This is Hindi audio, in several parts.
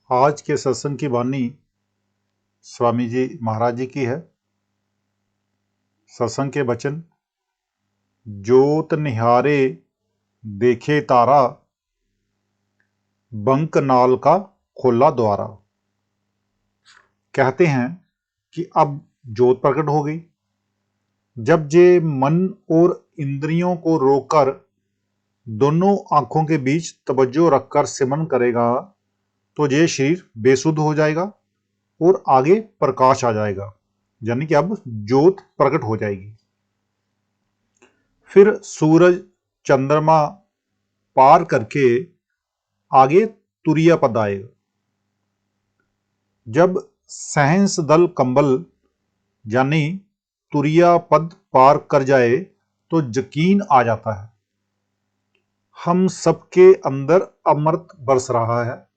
आज के सत्संग की वाणी स्वामी जी महाराज जी की है। सत्संग के वचन, जोत निहारे देखे तारा, बंक नाल का खोला द्वारा। कहते हैं कि अब जोत प्रकट हो गई। जब जे मन और इंद्रियों को रोककर दोनों आंखों के बीच तवज्जो रखकर सिमरन करेगा तो ये शरीर बेसुध हो जाएगा और आगे प्रकाश आ जाएगा, यानी कि अब जोत प्रकट हो जाएगी। फिर सूरज चंद्रमा पार करके आगे तुरिया पद आएगा। जब सहंस दल कंबल यानी तुरिया पद पार कर जाए तो यकीन आ जाता है हम सबके अंदर अमृत बरस रहा है।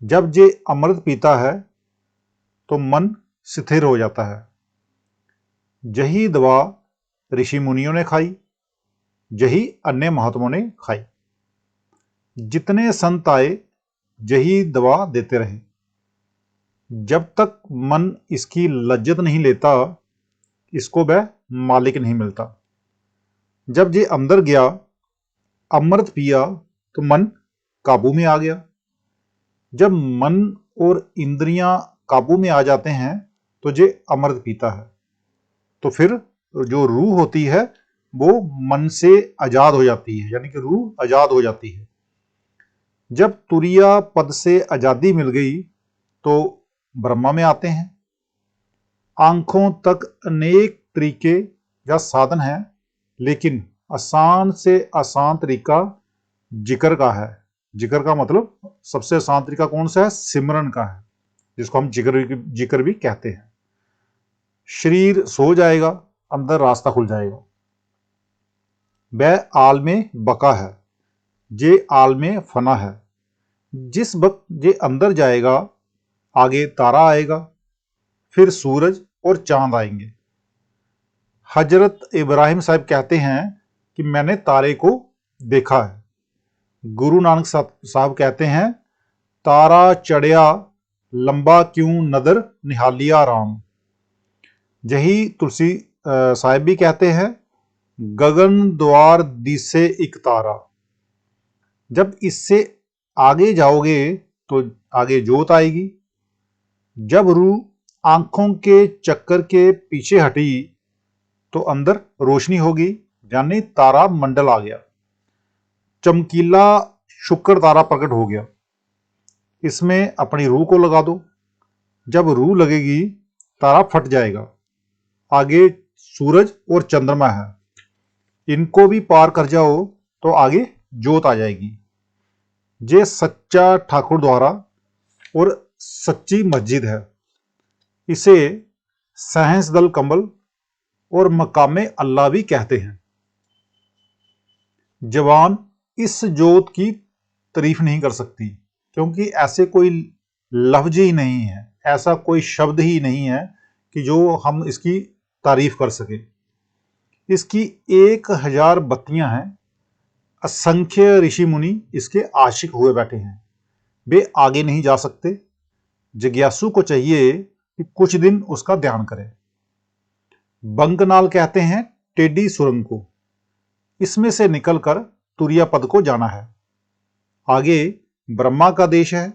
जब जे अमृत पीता है तो मन स्थिर हो जाता है। यही दवा ऋषि मुनियों ने खाई, यही अन्य महात्माओं ने खाई। जितने संत आए यही दवा देते रहे। जब तक मन इसकी लज्जत नहीं लेता, इसको वह मालिक नहीं मिलता। जब ये अंदर गया, अमृत पिया, तो मन काबू में आ गया। जब मन और इंद्रियां काबू में आ जाते हैं तो ये अमृत पीता है। तो फिर जो रूह होती है वो मन से आजाद हो जाती है, यानी कि रूह आजाद हो जाती है। जब तुरिया पद से आजादी मिल गई तो ब्रह्मा में आते हैं। आंखों तक अनेक तरीके या साधन हैं, लेकिन आसान से आसान तरीका जिक्र का है। जिक्र का मतलब सबसे आसान तरीका कौन सा है? सिमरन का है, जिसको हम जिक्र भी कहते हैं। शरीर सो जाएगा, अंदर रास्ता खुल जाएगा। वह आल में बका है, जे आल में फना है। जिस वक्त ये अंदर जाएगा, आगे तारा आएगा, फिर सूरज और चांद आएंगे। हजरत इब्राहिम साहब कहते हैं कि मैंने तारे को देखा है। गुरु नानक साहब कहते हैं, तारा चढ़िया लंबा क्यों नदर निहालिया राम। यही तुलसी साहब भी कहते हैं, गगन द्वार दिसे एक तारा। जब इससे आगे जाओगे तो आगे जोत आएगी। जब रूह आंखों के चक्कर के पीछे हटी तो अंदर रोशनी होगी, यानी तारा मंडल आ गया। चमकीला शुक्र तारा प्रकट हो गया। इसमें अपनी रूह को लगा दो। जब रूह लगेगी तारा फट जाएगा। आगे सूरज और चंद्रमा है, इनको भी पार कर जाओ तो आगे जोत आ जाएगी। ये सच्चा ठाकुर द्वारा और सच्ची मस्जिद है। इसे सहंस दल कंबल और मकामे अल्लाह भी कहते हैं। जवान इस जोत की तारीफ नहीं कर सकती, क्योंकि ऐसे कोई लफ्ज ही नहीं है, ऐसा कोई शब्द ही नहीं है कि जो हम इसकी तारीफ कर सके। इसकी 1000 बत्तियां हैं। असंख्य ऋषि मुनि इसके आशिक हुए बैठे हैं। वे आगे नहीं जा सकते। जिज्ञासु को चाहिए कि कुछ दिन उसका ध्यान करें। बंकनाल कहते हैं टेढ़ी सुरंग को। इसमें से निकलकर तुरिया पद को जाना है। आगे ब्रह्मा का देश है,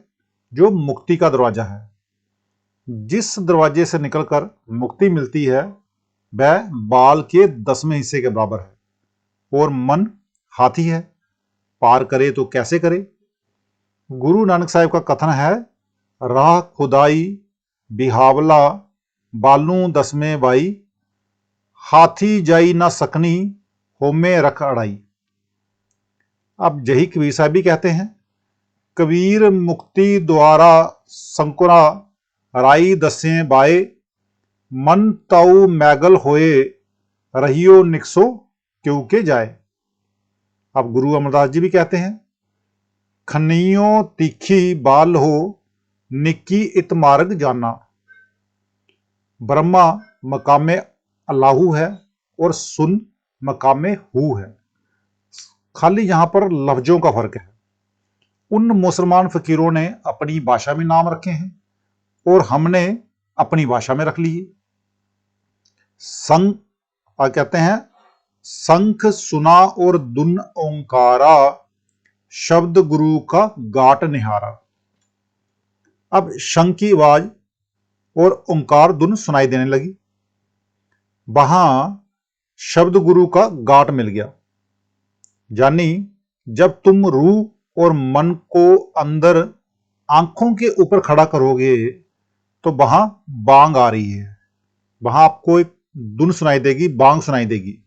जो मुक्ति का दरवाजा है। जिस दरवाजे से निकलकर मुक्ति मिलती है वह बाल के 10वें हिस्से के बराबर है, और मन हाथी है। पार करे तो कैसे करे? गुरु नानक साहब का कथन है, राह खुदाई बिहावला बालू 10वें बाई, हाथी जाई ना सकनी होमे रख अड़ाई। अब यही कबीर साहब भी कहते हैं, कबीर मुक्ति द्वारा संकुरा राई दसें बाए, मन ताऊ मैगल होए रहियो निकसो क्योंकि जाए। अब गुरु अमरदास जी भी कहते हैं, खनियो तीखी बाल हो निक्की इत मार्ग जाना। ब्रह्मा मकामे अल्लाहू है और सुन मकामे हु है। खाली यहां पर लफ्जों का फर्क है। उन मुसलमान फकीरों ने अपनी भाषा में नाम रखे हैं और हमने अपनी भाषा में रख लिए। संग कहते हैं संख सुना और दुन ओंकारा, शब्द गुरु का गाट निहारा। अब शंख की आवाज और ओंकार धुन सुनाई देने लगी। वहां शब्द गुरु का गाट मिल गया। यानी जब तुम रूह और मन को अंदर आंखों के ऊपर खड़ा करोगे तो वहां बांग आ रही है, वहां आपको एक धुन सुनाई देगी, बांग सुनाई देगी,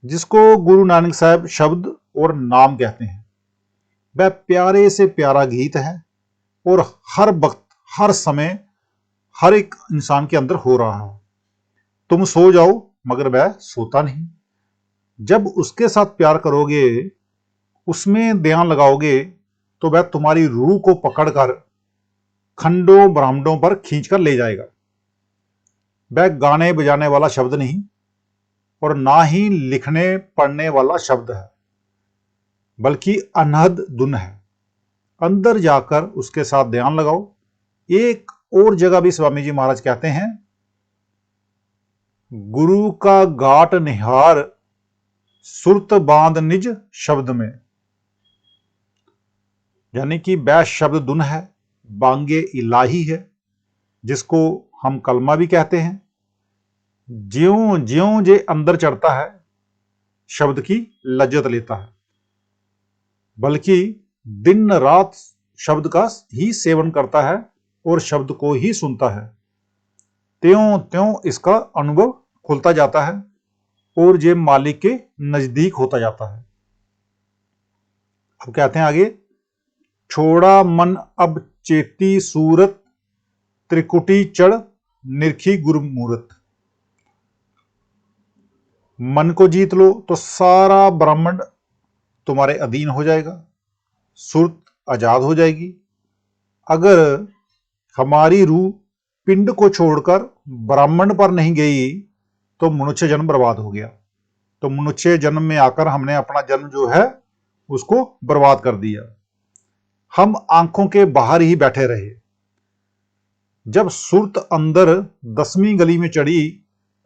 जिसको गुरु नानक साहब शब्द और नाम कहते हैं। वह प्यारे से प्यारा गीत है और हर वक्त हर समय हर एक इंसान के अंदर हो रहा है। तुम सो जाओ मगर वह सोता नहीं। जब उसके साथ प्यार करोगे, उसमें ध्यान लगाओगे, तो वह तुम्हारी रूह को पकड़कर खंडों ब्रह्मांडों पर खींचकर ले जाएगा। वह गाने बजाने वाला शब्द नहीं और ना ही लिखने पढ़ने वाला शब्द है, बल्कि अनहद धुन है। अंदर जाकर उसके साथ ध्यान लगाओ। एक और जगह भी स्वामी जी महाराज कहते हैं, गुरु का गाट निहार, सुरत बांध निज शब्द में। यानी कि वह शब्द धुन है, बांगे इलाही है, जिसको हम कलमा भी कहते हैं। ज्यों ज्यों जे अंदर चढ़ता है, शब्द की लज्जत लेता है, बल्कि दिन रात शब्द का ही सेवन करता है और शब्द को ही सुनता है। त्यों त्यों इसका अनुभव खुलता जाता है और ये मालिक के नजदीक होता जाता है। अब कहते हैं आगे, छोड़ा मन अब चेती सूरत, त्रिकुटी चढ़ निरखी गुरमूरत। मन को जीत लो तो सारा ब्रह्मांड तुम्हारे अधीन हो जाएगा, सुरत आजाद हो जाएगी। अगर हमारी रूह पिंड को छोड़कर ब्राह्मण पर नहीं गई तो मनुष्य जन्म बर्बाद हो गया। तो मनुष्य जन्म में आकर हमने अपना जन्म जो है उसको बर्बाद कर दिया। हम आंखों के बाहर ही बैठे रहे। जब सुरत अंदर 10वीं गली में चढ़ी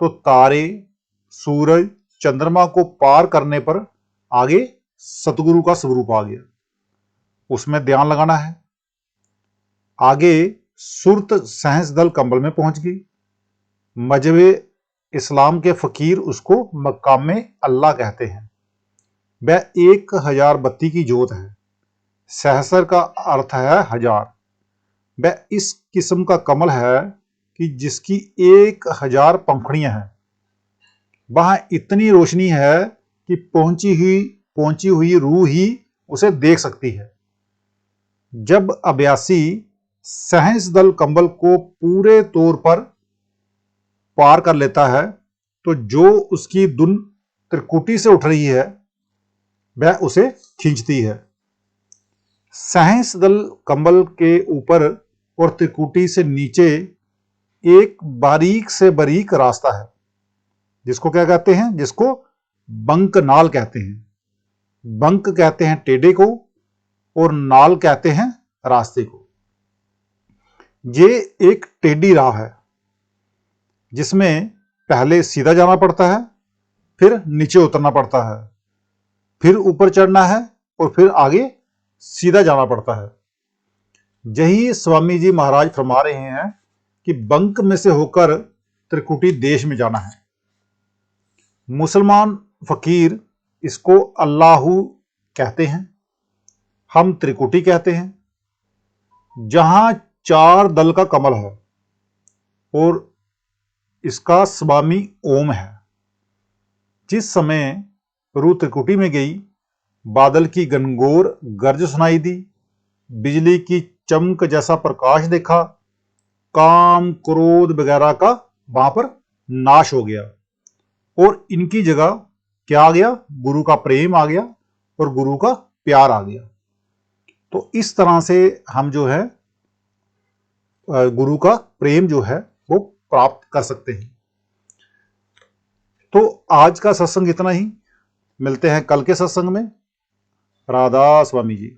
तो तारे, सूरज, चंद्रमा को पार करने पर आगे सतगुरु का स्वरूप आ गया। उसमें ध्यान लगाना है। आगे सुरत सहस दल कंबल में पहुंच गई। मजहबे इस्लाम के फकीर उसको मकामे अल्लाह कहते हैं। वह 1000 बत्ती की जोत है। सहस्र का अर्थ है हजार। वह इस किस्म का कमल है कि जिसकी 1000 पंखुड़ियां हैं। वहां इतनी रोशनी है कि पहुंची हुई रूह ही उसे देख सकती है। जब अभ्यासी सहस दल कंबल को पूरे तौर पर पार कर लेता है तो जो उसकी धुन त्रिकुटी से उठ रही है वह उसे खींचती है। सहस दल कंबल के ऊपर और त्रिकुटी से नीचे एक बारीक से बारीक रास्ता है, जिसको क्या कहते हैं? जिसको बंक नाल कहते हैं। बंक कहते हैं टेढ़े को और नाल कहते हैं रास्ते को। ये एक टेढ़ी राह है जिसमें पहले सीधा जाना पड़ता है, फिर नीचे उतरना पड़ता है, फिर ऊपर चढ़ना है और फिर आगे सीधा जाना पड़ता है। यही स्वामी जी महाराज फरमा रहे हैं कि बंक में से होकर त्रिकुटी देश में जाना है। मुसलमान फकीर इसको अल्लाहू कहते हैं, हम त्रिकुटी कहते हैं। जहां 4 दल का कमल है और इसका स्वामी ओम है। जिस समय रूह त्रिकुटी में गई, बादल की घनघोर गर्ज सुनाई दी, बिजली की चमक जैसा प्रकाश देखा, काम क्रोध वगैरह का वहां पर नाश हो गया और इनकी जगह क्या आ गया? गुरु का प्रेम आ गया और गुरु का प्यार आ गया। तो इस तरह से हम जो है गुरु का प्रेम जो है वो प्राप्त कर सकते हैं। तो आज का सत्संग इतना ही। मिलते हैं कल के सत्संग में। राधा स्वामी जी।